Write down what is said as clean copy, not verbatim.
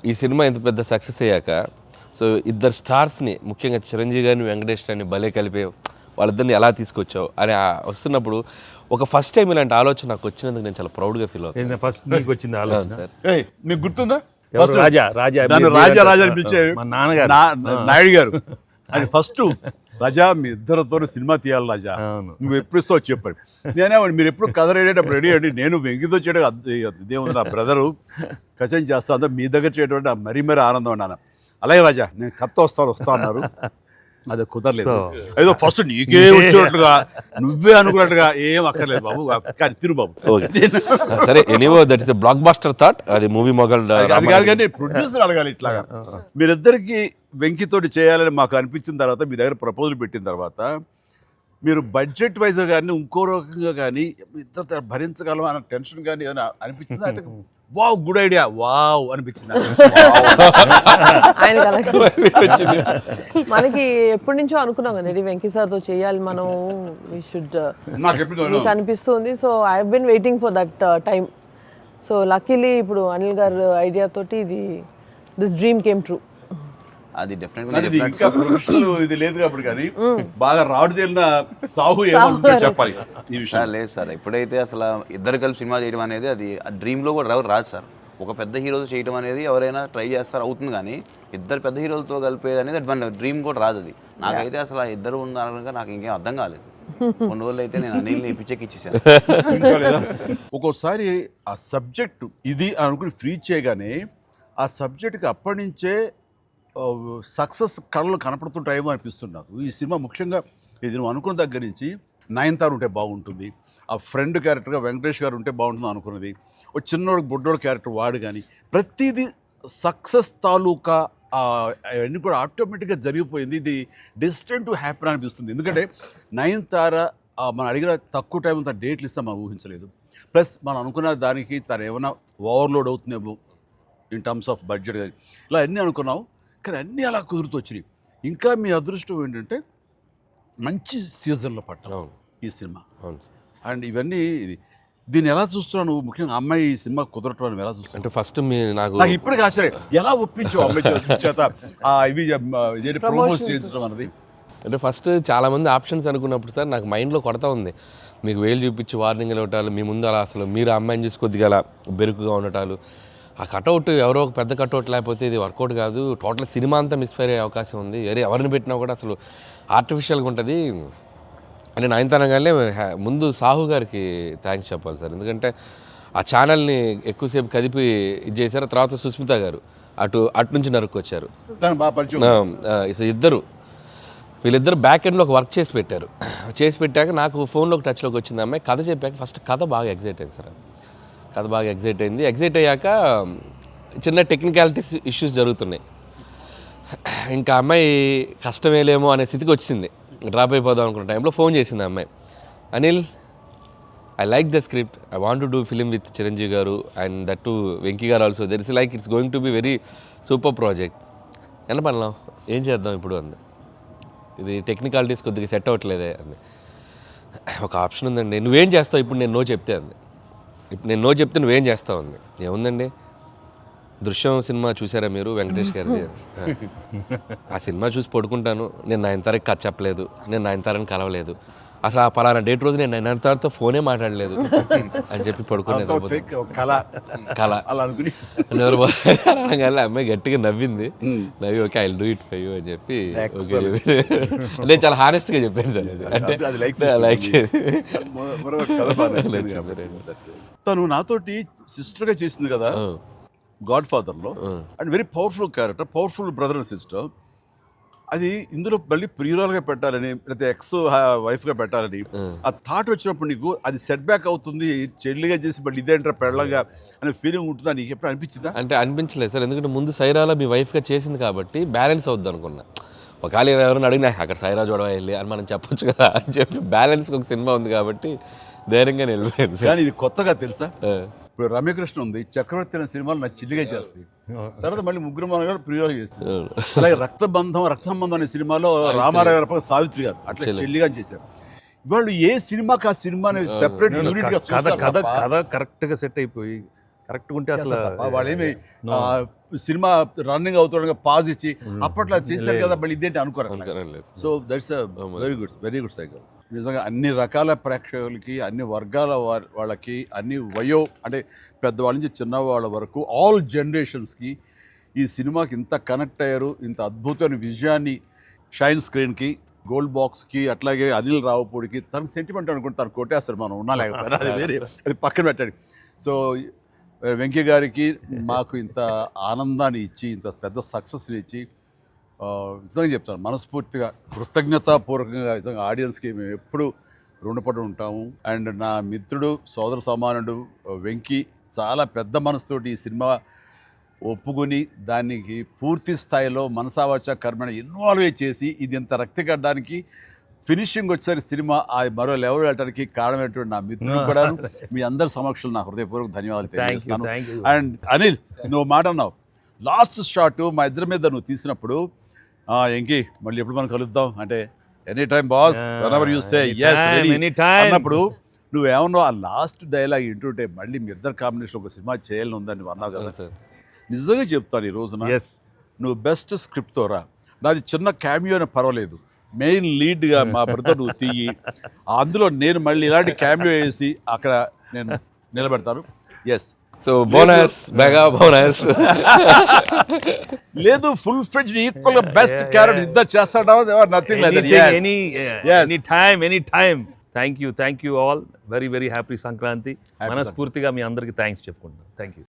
ఈ సినిమా ఇంత పెద్ద సక్సెస్ అయ్యాక సో ఇద్దరు స్టార్స్ని ముఖ్యంగా చిరంజీవి గారిని వెంకటేష్ గారిని భలే కలిపే వాళ్ళిద్దరిని ఎలా తీసుకొచ్చావు అని వస్తున్నప్పుడు ఒక ఫస్ట్ టైం ఇలాంటి ఆలోచన నాకు వచ్చినందుకు నేను చాలా ప్రౌడ్గా ఫీల్ అవుతాను. ఫస్ట్ మీకు వచ్చింది ఆలోచన సార్. మీకు గుర్తుందా? రాజా రాజా రాజా రాజా అనిపించే మా నాన్నగారు నాయుడు గారు ఆయన ఫస్ట్ రాజా మీ ఇద్దరితో సినిమా తీయాలి రాజా, నువ్వు ఎప్పుడు ఇస్తావు చెప్పాడు. నేనే మీరు ఎప్పుడు కథ రెడీ రెడీ అండి, నేను వెంకితో చేయడం ఇదేముంది నా బ్రదరు కచం చేస్తా అంతా మీ దగ్గర చేయడం మరీ ఆనందం అన్నాను. అలాగే రాజా నేను కథ వస్తా అన్నారు, అది కుదరలేదు. ఏదో ఫస్ట్ నీకే వచ్చేటట్టుగా నువ్వే అనుకున్నట్టుగా ఏం అక్కర్లేదు బాబు, కానీ తిరు బాబు సరే. Anyway that is blockbuster thought. అది మూవీ మొగల్ అది కాదు, కానీ ప్రొడ్యూసర్ అడగాలి ఇట్లాగా. మీరిద్దరికి వెంకితోటి చేయాలని మాకు అనిపించిన తర్వాత మీ దగ్గర ప్రపోజల్ పెట్టిన తర్వాత మీరు బడ్జెట్ వైజ్ కానీ ఇంకో రకంగా కానీ ఇద్దరు భరించగలం అన్న టెన్షన్ కానీ ఏదైనా అనిపించింది? అయితే వావ్ గుడ్ ఐడియా వావ్ అనిపించింది ఆయన మనకి ఎప్పటి నుంచో అనుకున్నాం కదండి వెంకీ సార్తో చేయాలి మనం, వీ షుడ్ మీకు అనిపిస్తుంది. So I have been waiting for that time. So luckily ఇప్పుడు అనిల్ గారు ఐడియా తోటి దిస్ డ్రీమ్ కేమ్ ట్రూ. అది డెఫినెట్లీ ఇంకా ప్రొఫెషనల్ ఇది లేదు కాబట్టి, కానీ బాగా రాడు తేలిన సాహు ఏమో చెప్పాలి ఈ విషయం. లేదు సార్, ఎప్పుడైతే అసలు ఇద్దరు కలిసి సినిమా చేయడం అనేది అది డ్రీమ్లో కూడా రాదు సార్. ఒక పెద్ద హీరోతో చేయడం అనేది ఎవరైనా ట్రై చేస్తారు అవుతుంది, కానీ ఇద్దరు పెద్ద హీరోలతో కలిపేది అనేది మన డ్రీమ్ కూడా రాదు. అది నాకైతే అసలు ఆ ఇద్దరు ఉన్నారనగా నాకు ఇంకేం అర్థం కాలేదు. కొన్ని రోజులు అయితే నేను అనిల్ని పిచ్చెక్కిచ్చేసాను. ఒక్కోసారి ఆ సబ్జెక్ట్ ఇది అనుకుని ఫ్రీ చేయగానే ఆ సబ్జెక్ట్కి అప్పటి నుంచే సక్సెస్ కళలు కనపడుతుంటాయేమో అనిపిస్తుంది నాకు. ఈ సినిమా ముఖ్యంగా ఇది నువ్వు అనుకున్న దగ్గర నుంచి నయనతార ఉంటే బాగుంటుంది, ఆ ఫ్రెండ్ క్యారెక్టర్గా వెంకటేష్ గారు ఉంటే బాగుంటుంది అనుకున్నది, ఒక చిన్నోడు బుడ్డోడు క్యారెక్టర్ వాడు, కానీ ప్రతిదీ సక్సెస్ తాలూకా అవన్నీ కూడా ఆటోమేటిక్గా జరిగిపోయింది. ఇది డెస్టిన్ టు హ్యాపీ అనిపిస్తుంది. ఎందుకంటే నయనతార మనం అడిగిన తక్కువ టైం అంత డేట్లు ఇస్తాం మనం ఊహించలేదు. ప్లస్ మనం అనుకున్న దానికి తను ఏమైనా ఓవర్లోడ్ అవుతుందేమో ఇన్ టర్మ్స్ ఆఫ్ బడ్జెట్ కానీ ఇలా అన్నీ అనుకున్నాం, కానీ అన్నీ అలా కుదురుతూ వచ్చినాయి. ఇంకా మీ అదృష్టం ఏంటంటే మంచి సీజన్లో పట్టాం ఈ సినిమా. అండ్ ఇవన్నీ దీన్ని ఎలా చూస్తున్నావు నువ్వు? ముఖ్యంగా అమ్మాయి ఈ సినిమా కుదరటం అని ఎలా చూస్తావు? అంటే ఫస్ట్ నాకు ఇప్పటికి ఆశ్చర్యం, ఎలా ఒప్పించావు అమ్మాయి చేత ఇవి ప్రమోట్ చేయించడం అన్నది? అంటే ఫస్ట్ చాలామంది ఆప్షన్స్ అనుకున్నప్పుడు సార్ నాకు మైండ్లో కొడతా ఉంది, మీకు వేలు చూపించి వార్నింగ్ ఇవ్వటాలు, మీ ముందు అలా అసలు మీరు అమ్మాయిని చూసి కొద్దిగా అలా బెరుకుగా ఉండటాలు, ఆ కటౌట్ ఎవరో ఒక పెద్ద కటౌట్ లేకపోతే ఇది వర్కౌట్ కాదు, టోటల్ సినిమా అంతా మిస్ఫైర్ అయ్యే అవకాశం ఉంది, ఎవరిని పెట్టినా కూడా అసలు ఆర్టిఫిషియల్గా ఉంటుంది అని నయనతారగానే ముందు సాహు గారికి థ్యాంక్స్ చెప్పాలి సార్. ఎందుకంటే ఆ ఛానల్ని ఎక్కువసేపు కదిపి ఇది చేశారు. తర్వాత సుస్మిత గారు అటు నుంచి నరుక్కొచ్చారు. వీళ్ళిద్దరు బ్యాక్ ఎండ్లో ఒక వర్క్ చేసి పెట్టారు. చేసి పెట్టాక నాకు ఫోన్లోకి టచ్లోకి వచ్చింది అమ్మాయి. కథ చెప్పాక ఫస్ట్ కథ బాగా ఎగ్జైట్ అయింది సార్. కథ బాగా ఎగ్జైట్ అయింది. ఎగ్జైట్ అయ్యాక చిన్న టెక్నికాలిటీస్ ఇష్యూస్ జరుగుతున్నాయి. ఇంకా అమ్మాయి కష్టమేలేమో అనే స్థితికి వచ్చింది. డ్రాప్ అయిపోదాం అనుకున్న టైంలో ఫోన్ చేసింది అమ్మాయి, Anil I like the script, I want to do film with Chiranjeevi గారు అండ్ దట్ టు వెంకీ గారు also, there is like it's going to be very super project. ఎంత పడలాం ఏం చేద్దాం ఇప్పుడు అంది. ఇది టెక్నికాలిటీస్ కొద్దిగా సెట్ అవ్వట్లేదే అంది. ఒక ఆప్షన్ ఉందండి, నువ్వేం చేస్తావు ఇప్పుడు నేను నో చెప్తే అంది. ఇప్పుడు నేను నో చెప్తే నువ్వేం చేస్తావు అంది. ఏముందండి, దృశ్యం సినిమా చూసారా మీరు వెంకటేష్ గారిది? ఆ సినిమా చూసి పడుకుంటాను, నేను నయనతారకి కథ చెప్పలేదు, నేను నయనతారని కలవలేదు, అసలు ఆ పలానా డేట్ రోజు నేను నయనతారతో ఫోనే మాట్లాడలేదు అని చెప్పి పడుకునేది. కళ అనగానే అమ్మాయి గట్టిగా నవ్వింది. నవ్వి okay I will do it for you అని చెప్పి నేను చాలా హానెస్ట్గా చెప్పాను సార్. అది అంటే లైక్ తను నాతోటి సిస్టర్గా చేసింది కదా గాడ్ ఫాదర్లో, and very powerful character, powerful brother and sister. అది ఇందులో మళ్ళీ ప్రియురాలుగా పెట్టాలని లేకపోతే ఎక్స్ వైఫ్గా పెట్టాలని ఆ థాట్ వచ్చినప్పుడు నీకు అది సెట్ బ్యాక్ అవుతుంది, చెల్లిగా చేసి మళ్ళీ ఇదేంటారా పెళ్ళగా అనే ఫీలింగ్ ఉంటుందా నీకు ఎప్పుడు అనిపించిందా? అంటే అనిపించలేదు సార్, ఎందుకంటే ముందు సైరాలో మీ వైఫ్గా చేసింది కాబట్టి బ్యాలెన్స్ అవుద్ది అనుకున్నా. ఒకవేళ ఎవరైనా అడిగినా అక్కడ సైరా చూడవా వెళ్ళి అని మనం చెప్పొచ్చు కదా అని చెప్పి బ్యాలెన్స్కి ఒక సినిమా ఉంది కాబట్టి ధైర్యంగా వెళ్ళిపోయింది. కానీ ఇది కొత్తగా తెలుసా, ఇప్పుడు రమ్యకృష్ణ ఉంది, చక్రవర్తి అనే సినిమాలు నాకు చిల్లిగా చేస్తాయి, తర్వాత మళ్ళీ ముగ్గురు మన గారు ప్రియులు చేస్తారు. అలాగే రక్త సంబంధం అనే సినిమాలో రామారావు గారు సావిత్రి గారు అట్లా చెల్లిగా చేశారు. వాళ్ళు ఏ సినిమాకి ఆ సినిమాని సెపరేట్ యూనిట్ గా కథ కథ కథ కరెక్ట్గా సెట్ అయిపోయి కరెక్ట్ ఉంటే అసలు వాళ్ళేమి సినిమా రన్నింగ్ అవుతుండగా పాజ్ ఇచ్చి అప్పట్లో చేశారు కదా మళ్ళీ ఇదేంటి అనుకోరు అనుకోలేదు. So that's very good cycle. నిజంగా అన్ని రకాల ప్రేక్షకులకి, అన్ని వర్గాల వాళ్ళకి, అన్ని అంటే పెద్దవాళ్ళ నుంచి చిన్నవాళ్ళ వరకు ఆల్ జనరేషన్స్కి ఈ సినిమాకి ఇంత కనెక్ట్ అయ్యారు. ఇంత అద్భుతమైన విజయాన్ని షైన్ స్క్రీన్కి, గోల్డ్ బాక్స్కి, అట్లాగే అనిల్ రావుపూడికి తనకు సెంటిమెంట్ అనుకుంటే తను కొట్టేస్తారు, మనం ఉన్నా లేకపోయినా అది వేరే, అది పక్కన పెట్టండి. సో వెంకీ గారికి మాకు ఇంత ఆనందాన్ని ఇచ్చి, ఇంత పెద్ద సక్సెస్ని ఇచ్చి నిజంగా చెప్తాను మనస్ఫూర్తిగా కృతజ్ఞతాపూర్వకంగా నిజంగా ఆడియన్స్కి మేము ఎప్పుడు రుణపడి ఉంటాము. అండ్ నా మిత్రుడు, సోదర సమానుడు వెంకీ చాలా పెద్ద మనసుతోటి ఈ సినిమా ఒప్పుకొని దానికి పూర్తి స్థాయిలో మనసావాచ కర్మని ఇన్వాల్వ్ చేసి ఇది ఇంత రక్తిగడ్డానికి ఫినిషింగ్ వచ్చేసరికి సినిమా ఆ మరో లెవెల్ వెళ్ళడానికి కారణమైనటువంటి నా మిత్రుడు కూడా మీ అందరి సమక్షంలో నా హృదయపూర్వక ధన్యవాదాలు తెలియజేస్తాను. అండ్ అనిల్, నువ్వు మాట అన్నావు లాస్ట్ షాట్ మా ఇద్దరి మీద నువ్వు తీసినప్పుడు, ఎంకి మళ్ళీ ఎప్పుడు మనం కలుద్దాం అంటే any time boss, whenever you say yes ready అన్నప్పుడు నువ్వేమన్నావు ఆ లాస్ట్ డైలాగ్ వింటుంటే మళ్ళీ మీ ఇద్దరు కాంబినేషన్ ఒక సినిమా చేయాలని ఉందని నువ్వు అన్నావు కదా సార్. నిజంగా చెప్తాను ఈ రోజున నువ్వు బెస్ట్ స్క్రిప్ట్తో రా, నాది చిన్న క్యామియో అయినా పర్వాలేదు, మెయిన్ లీడ్గా మా బ్రదర్ నువ్వు తీయి, అందులో నేను మళ్ళీ ఇలాంటి క్యామియో వేసి అక్కడ నేను నిలబెడతాను. Yes, so bonus, mega bonus. లేదు ఫుల్ ఫ్రెండ్ ఈక్వల్ గా బెస్ట్ క్యారెక్టర్ ఇద్దరు చేస్తాడా, nothing like that. Any time. Thank you all. Very very happy Sankranti. మనస్ఫూర్తిగా మీ అందరికి థ్యాంక్స్ చెప్పుకుంటున్నాను. Thank you.